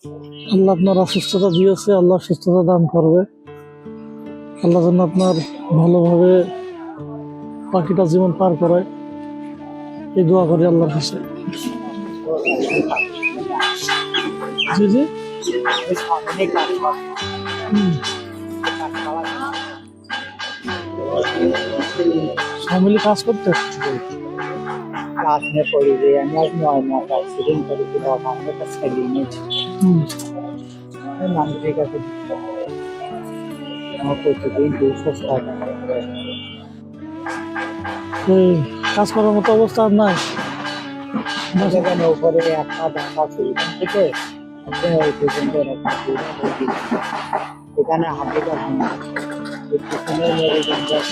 আল্লাহ আপনার অসুস্থতা দিয়েছে, আল্লাহ সুস্থতা দান করবে। আল্লাহ যেন আপনার ভালোভাবে বাকিটা জীবন পার করায়, এই দোয়া করি আল্লাহর কাছে। জি জি। ফ্যামিলি কাজ করতে रात में पड़ी गई अनाज में और माता एक्सीडेंट करी थी और हमने का सैलरी मंत्री का कुछ हमको तो दिन 260 এই কাজ করার মতো অবস্থা আর নাই। যেখানে উপরে একটা ঢাকা ছিল থেকে ওই পর্যন্ত এখানে হাঁটিটা পিছনে মেরুদণ্ডের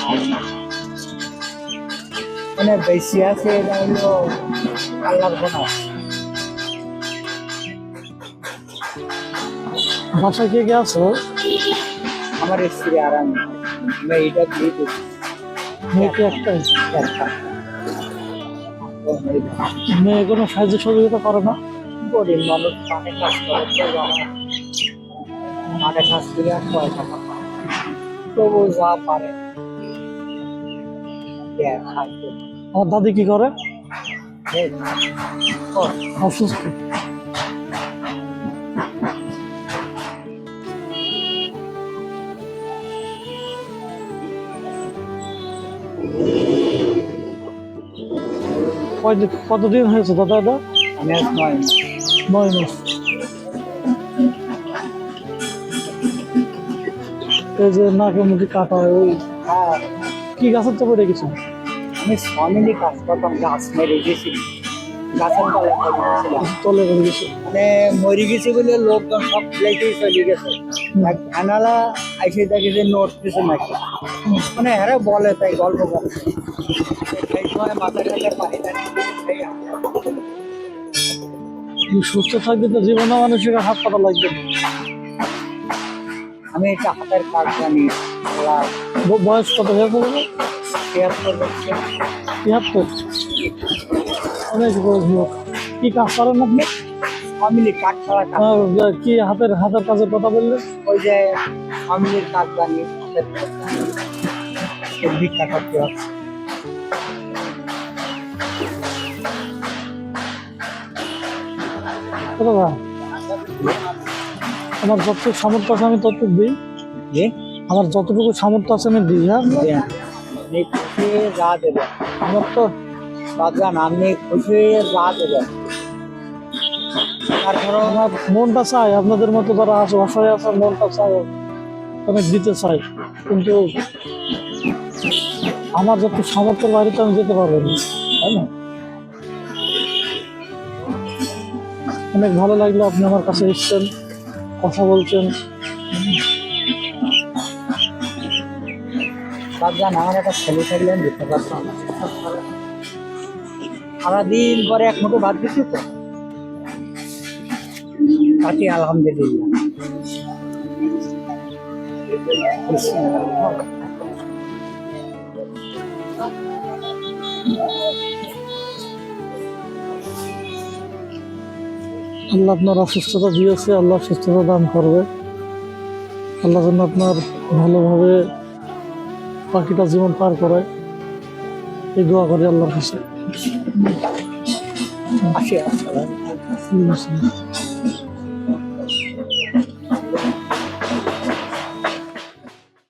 মানে বেশি আছে এটা হলো আল্লাহর বোনাস। বাসায় কে কে আছো? আমার স্ত্রী আর আমি এইটা দিয়ে দিচ্ছি মেয়ে কি একটাই? একটা মেয়ে কোনো সাহায্য সহযোগিতা করে না? গরিব মানুষ মাঠে কাজ করে তো মাঠে কাজ করে আর পয়সা পায় তবু যা পারে দেয়, খাদ্য আমার দাদি কি করে? দেয়। অসুস্থ। কতদিন হয়েছে দাদা? এটা আমি আজ 9 মাস। 9 মাস। এই যে নাকে মুখে কাটা হয়, ওই হ্যাঁ, কি গাছের তো পড়ে গেছে? আমি স্বামীরই কাজ করতাম, গাছ মেরে গেছি, গাছের তলায় পড়ে গেছিলাম। তলে পড়ে গেছে। মানে মরে গেছি বলে লোকজন সব ফ্লাইটেই চলে গেছে। এক ভ্যানালা এসে দেখে যে নোট কিছু নাকি, মানে হ্যাঁ বলে তাই গল্প করে সেই সময় মাথা টাকা পাই না। সুস্থ থাকবে তো জীবনে মানুষের হাত পাতা লাগবে না। আমি এটা হাতের কাজ জানি। বয়স কত হয়ে পড়বে? 73 বছর। 73। অনেক বয়স লোক। কি কাজ করেন আপনি? ফ্যামিলি কাজ ছাড়া কাজ, কি হাতের কাজের কথা বললেন? ওই যে ফ্যামিলির কাজ জানি, হাতের কাজ জানি, ভিক্ষা করতে হবে। দাদা, আমার যতটুকু সামর্থ্য আছে আমি ততটুকু দিই। যে আমার যতটুকু সামর্থ্য আছে আমি দিই। হ্যাঁ, আপনি খুশি যা দেবেন, আমার তো বাজান আপনি খুশি যা দেবেন। তারপরে আমার মনটা চাই আপনাদের মতো যারা আছে অসহায় আছে, মনটা চাই অনেক দিতে চাই, কিন্তু আমার যত সামর্থ্যের বাইরে তো আমি যেতে পারবো না, তাই না? অনেক ভালো লাগলো আপনি আমার কাছে এসছেন, কথা বলছেন। বাজান আমার একটা ছেলে থাকলে আমি দিতে পারতাম। সারাদিন পরে এক মুঠো ভাত দিচ্ছি তো কাটি আলহামদুলিল্লাহ। আল্লাহ আপনার অসুস্থতা দিয়েছে, আল্লাহ সুস্থতা দান করবে। আল্লাহ যেন আপনার ভালোভাবে বাকিটা জীবন পার করায়, এই দোয়া করি আল্লাহর কাছে। আসি আসসালাম।